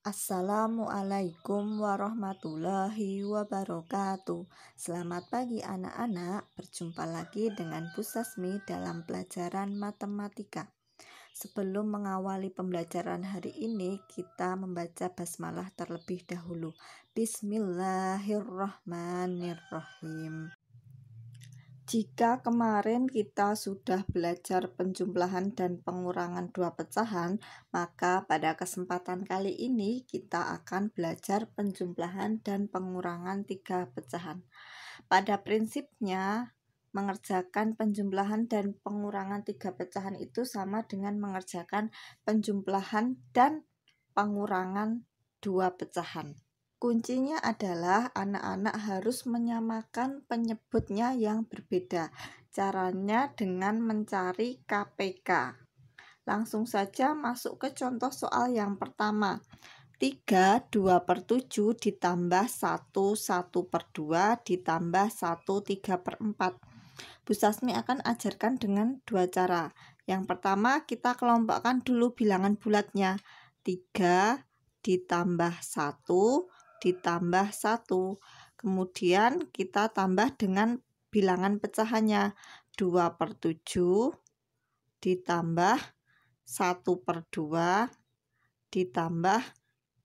Assalamualaikum warahmatullahi wabarakatuh. Selamat pagi anak-anak, berjumpa lagi dengan Bu Sasmi dalam pelajaran matematika. Sebelum mengawali pembelajaran hari ini, kita membaca basmalah terlebih dahulu. Bismillahirrahmanirrahim. Jika kemarin kita sudah belajar penjumlahan dan pengurangan dua pecahan, maka pada kesempatan kali ini kita akan belajar penjumlahan dan pengurangan tiga pecahan. Pada prinsipnya, mengerjakan penjumlahan dan pengurangan tiga pecahan itu sama dengan mengerjakan penjumlahan dan pengurangan dua pecahan. Kuncinya adalah anak-anak harus menyamakan penyebutnya yang berbeda. Caranya dengan mencari KPK. Langsung saja masuk ke contoh soal yang pertama. 3 2/7 ditambah 1 1/2 ditambah 1 3/4. Bu Sasmi akan ajarkan dengan dua cara. Yang pertama, kita kelompokkan dulu bilangan bulatnya. 3 ditambah 1 ditambah 1. Kemudian kita tambah dengan bilangan pecahannya. 2/7 ditambah 1/2 ditambah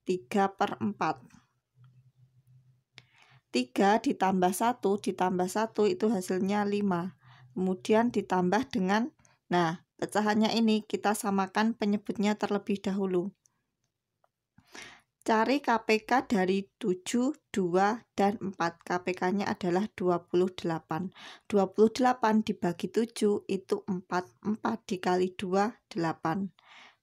3/4. 3 ditambah 1 ditambah 1 itu hasilnya 5. Kemudian ditambah dengan, pecahannya ini kita samakan penyebutnya terlebih dahulu. Cari KPK dari 7, 2, dan 4. KPK-nya adalah 28. 28 dibagi 7 itu 4. 4 dikali 2, 8.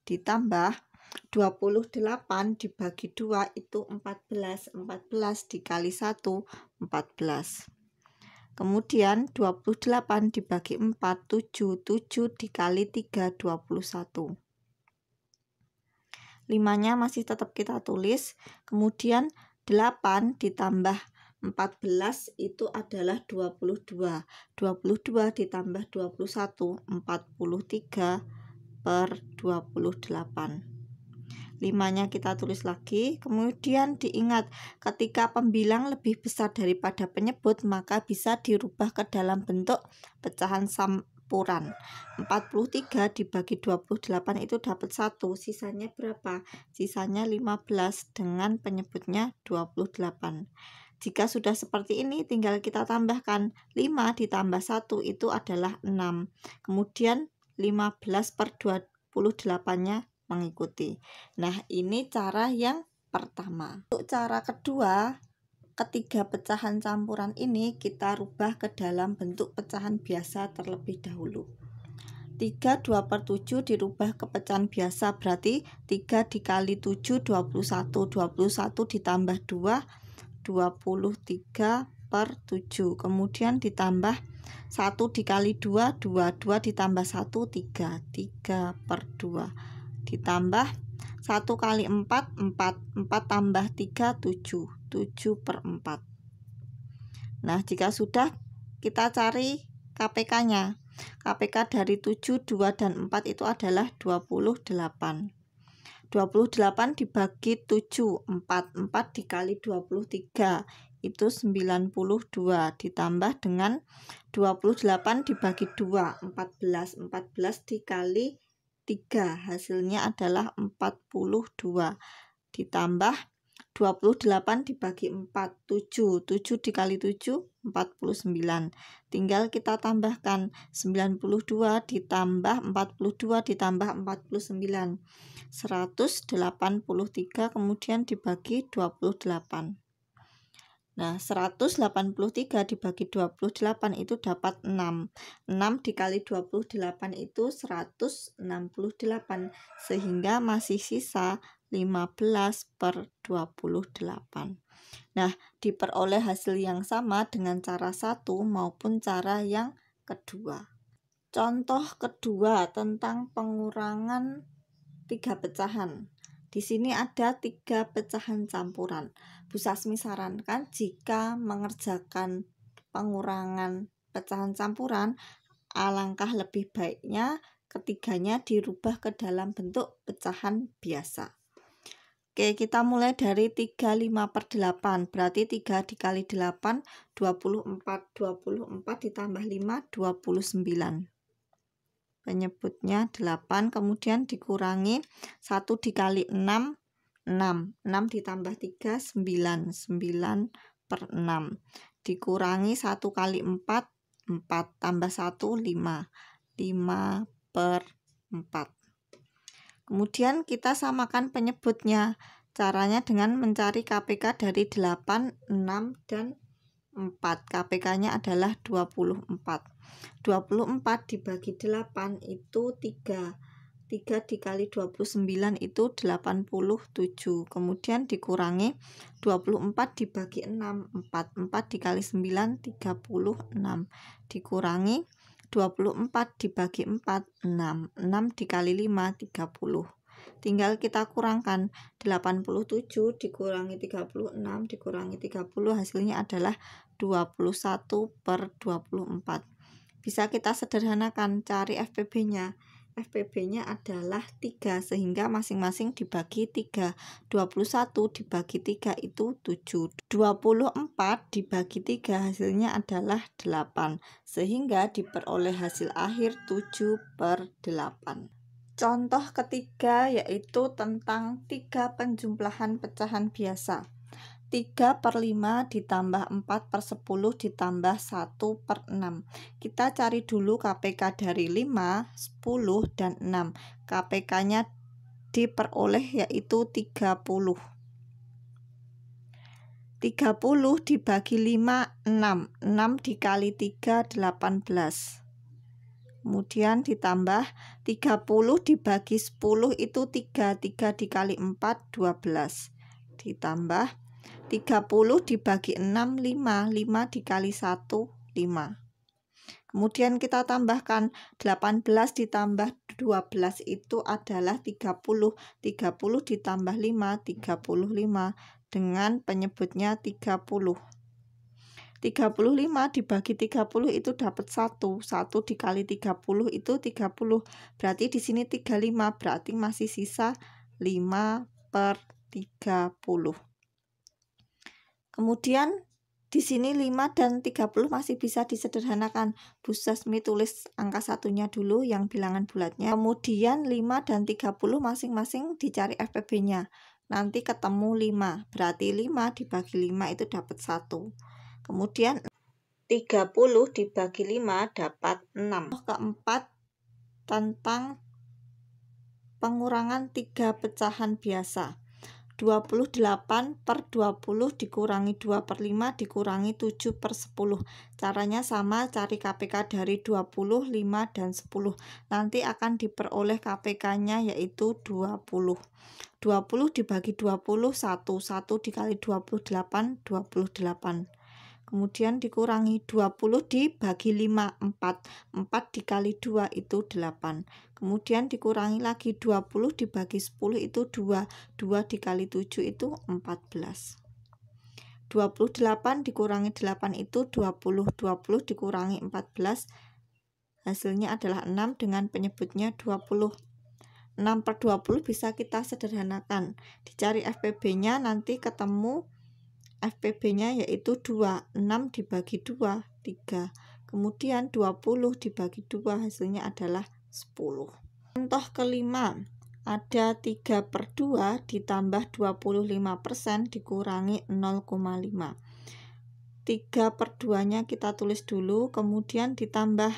Ditambah 28 dibagi 2 itu 14. 14 dikali 1, 14. Kemudian 28 dibagi 4, 7. 7 dikali 3, 21. 5-nya masih tetap kita tulis. Kemudian 8 ditambah 14 itu adalah 22. 22 ditambah 21, 43/28. 5-nya kita tulis lagi. Kemudian diingat, ketika pembilang lebih besar daripada penyebut, maka bisa dirubah ke dalam bentuk pecahan campuran. 43 dibagi 28 itu dapat 1. Sisanya berapa? Sisanya 15 dengan penyebutnya 28. Jika sudah seperti ini, tinggal kita tambahkan. 5 ditambah 1 itu adalah 6. Kemudian 15/28-nya mengikuti. Nah, ini cara yang pertama. Untuk cara kedua, ketiga pecahan campuran ini kita rubah ke dalam bentuk pecahan biasa terlebih dahulu. 3 2/7 dirubah ke pecahan biasa, berarti 3 dikali 7, 21. 21 ditambah 2, 23/7. Kemudian ditambah 1 dikali 2, 2. 2 ditambah 1, 3. 3/2. Ditambah 1 kali 4, 4. 4 tambah 3, 7. 7/4. Nah, jika sudah, kita cari KPK-nya. KPK dari 7, 2, dan 4 itu adalah 28. 28 dibagi 7, 4. 4 dikali 23, itu 92. Ditambah dengan 28 dibagi 2, 14. 14 dikali 3, hasilnya adalah 42. Ditambah 28 dibagi 4, 7. 7 dikali 7, 49. Tinggal kita tambahkan 92 ditambah 42 ditambah 49. 183 kemudian dibagi 28. Nah, 183 dibagi 28 itu dapat 6. 6 dikali 28 itu 168. Sehingga masih sisa 15/28. Nah, diperoleh hasil yang sama dengan cara satu maupun cara yang kedua. Contoh kedua tentang pengurangan tiga pecahan. Di sini ada 3 pecahan campuran. Bu Sasmi sarankan jika mengerjakan pengurangan pecahan campuran, alangkah lebih baiknya ketiganya dirubah ke dalam bentuk pecahan biasa. Oke, kita mulai dari 35/8, berarti 3 dikali 8, 24, 24 ditambah 5, 29. Penyebutnya 8, kemudian dikurangi 1 dikali 6, 6. 6 ditambah 3, 9. 9/6. Dikurangi 1 kali 4, 4. Tambah 1, 5. 5/4. Kemudian kita samakan penyebutnya. Caranya dengan mencari KPK dari 8, 6, dan 4. KPK-nya adalah 24. 24 dibagi 8 itu 3. 3 dikali 29 itu 87. Kemudian dikurangi 24 dibagi 6, 4. 4 dikali 9, 36. Dikurangi 24 dibagi 4, 6. 6 dikali 5, 30. Tinggal kita kurangkan. 87 dikurangi 36 dikurangi 30, hasilnya adalah 21/24. Bisa kita sederhanakan, cari FPB-nya. FPB-nya adalah 3, sehingga masing-masing dibagi 3. 21 dibagi 3 itu 7. 24 dibagi 3 hasilnya adalah 8, sehingga diperoleh hasil akhir 7/8. Contoh ketiga yaitu tentang 3 penjumlahan pecahan biasa. 3/5 ditambah 4/10 ditambah 1/6. Kita cari dulu KPK dari 5, 10, dan 6. KPK-nya diperoleh yaitu 30. 30 dibagi 5, 6. 6 dikali 3, 18. Kemudian ditambah 30 dibagi 10 itu 3. 3 dikali 4, 12. Ditambah 30 dibagi 6, 5. 5 dikali 1, 5. Kemudian kita tambahkan 18 ditambah 12 itu adalah 30. 30 ditambah 5, 35. Dengan penyebutnya 30. 35 dibagi 30 itu dapat 1. 1 dikali 30 itu 30. Berarti di sini 35, berarti masih sisa 5/30. Kemudian di sini 5 dan 30 masih bisa disederhanakan. Bu Sasmi tulis angka satunya dulu yang bilangan bulatnya. Kemudian 5 dan 30 masing-masing dicari FPB-nya. Nanti ketemu 5. Berarti 5 dibagi 5 itu dapat 1. Kemudian 30 dibagi 5 dapat 6. Keempat tentang pengurangan 3 pecahan biasa. 28/20 dikurangi 2/5 dikurangi 7/10. Caranya sama, cari KPK dari 20, 5, dan 10. Nanti akan diperoleh KPK-nya yaitu 20. 20 dibagi 20, 1. 1 dikali 28, 28. Kemudian dikurangi 20 dibagi 5, 4. 4 dikali 2 itu 8. Kemudian dikurangi lagi 20 dibagi 10 itu 2. 2 dikali 7 itu 14. 28 dikurangi 8 itu 20. 20 dikurangi 14 hasilnya adalah 6 dengan penyebutnya 20. 6/20 bisa kita sederhanakan. Dicari FPB-nya, nanti ketemu FPB-nya yaitu 2. 6 dibagi 2, 3. Kemudian 20 dibagi 2 hasilnya adalah 10. Contoh kelima, ada 3/2 ditambah 25% dikurangi 0,5. 3/2-nya kita tulis dulu, kemudian ditambah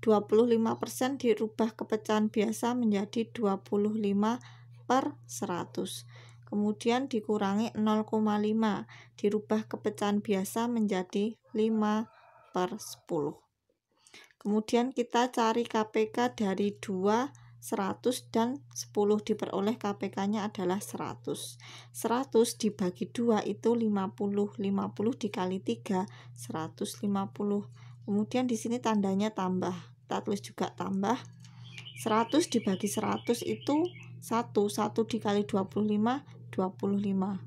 25% dirubah ke pecahan biasa menjadi 25/100. Kemudian dikurangi 0,5, dirubah ke pecahan biasa menjadi 5/10. Kemudian kita cari KPK dari 2, 100, dan 10. Diperoleh KPK-nya adalah 100. 100 dibagi 2 itu 50. 50 dikali 3, 150. Kemudian di sini tandanya tambah. Kita tulis juga tambah. 100 dibagi 100 itu 1. 1 dikali 25, 25.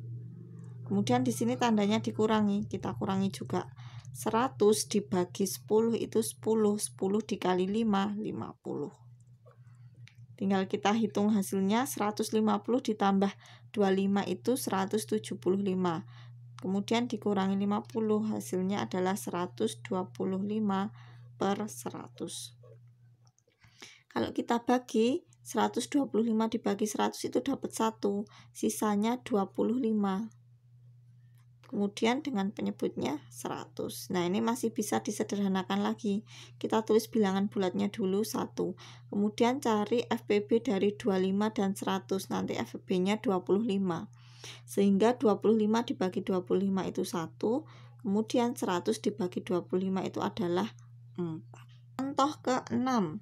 Kemudian di sini tandanya dikurangi, kita kurangi juga. 100 dibagi 10 itu 10. 10 dikali 5, 50. Tinggal kita hitung hasilnya, 150 ditambah 25 itu 175. Kemudian dikurangi 50, hasilnya adalah 125 per 100. Kalau kita bagi, 125 dibagi 100 itu dapat 1, sisanya 25. Kemudian dengan penyebutnya 100. Nah, ini masih bisa disederhanakan lagi. Kita tulis bilangan bulatnya dulu 1. Kemudian cari FPB dari 25 dan 100. Nanti FPB-nya 25. Sehingga 25 dibagi 25 itu 1. Kemudian 100 dibagi 25 itu adalah 4. Contoh ke-6.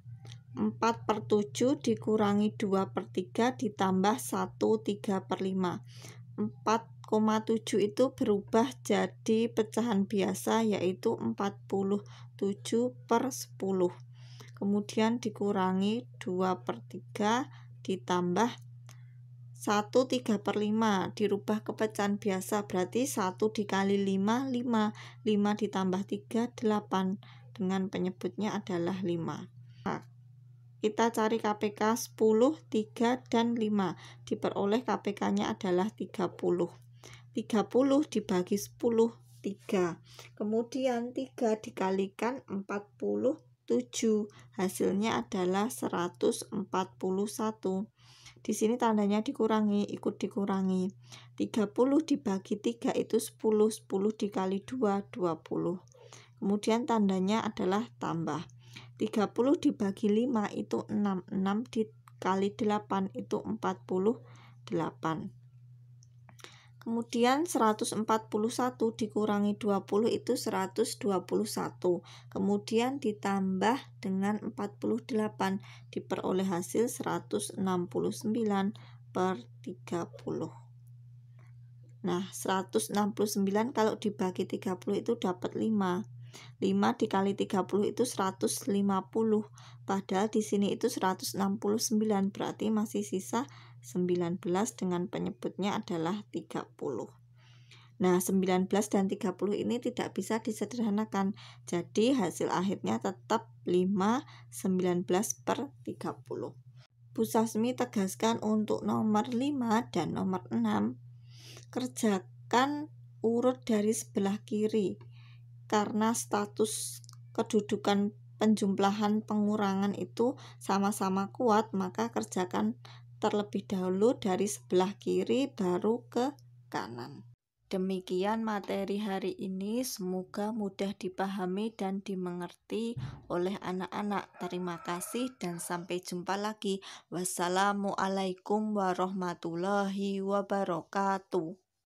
4/7 dikurangi 2/3 ditambah 1/3/5. 4,7 itu berubah jadi pecahan biasa, yaitu 47/10. Kemudian dikurangi 2/3 ditambah 1/3/5, dirubah ke pecahan biasa, berarti 1 dikali 5, 5. 5 ditambah 3, 8. Dengan penyebutnya adalah 5. Nah, kita cari KPK 10, 3, dan 5. Diperoleh KPK-nya adalah 30. 30 dibagi 10, 3. Kemudian 3 dikalikan 47. Hasilnya adalah 141. Di sini tandanya dikurangi, ikut dikurangi. 30 dibagi 3 itu 10. 10 dikali 2, 20. Kemudian tandanya adalah tambah. 30 dibagi 5 itu 6. 6 dikali 8 itu 48. Kemudian 141 dikurangi 20 itu 121. Kemudian ditambah dengan 48, diperoleh hasil 169/30. Nah, 169 kalau dibagi 30 itu dapat 5. 5 dikali 30 itu 150. Padahal di sini itu 169, berarti masih sisa 19 dengan penyebutnya /30. Nah, 19 dan 30 ini tidak bisa disederhanakan. Jadi hasil akhirnya tetap 5, 19/30. Bu Sasmi tegaskan untuk nomor 5 dan nomor 6. Kerjakan urut dari sebelah kiri. Karena status kedudukan penjumlahan pengurangan itu sama-sama kuat, maka kerjakan terlebih dahulu dari sebelah kiri baru ke kanan. Demikian materi hari ini, semoga mudah dipahami dan dimengerti oleh anak-anak. Terima kasih dan sampai jumpa lagi. Wassalamualaikum warahmatullahi wabarakatuh.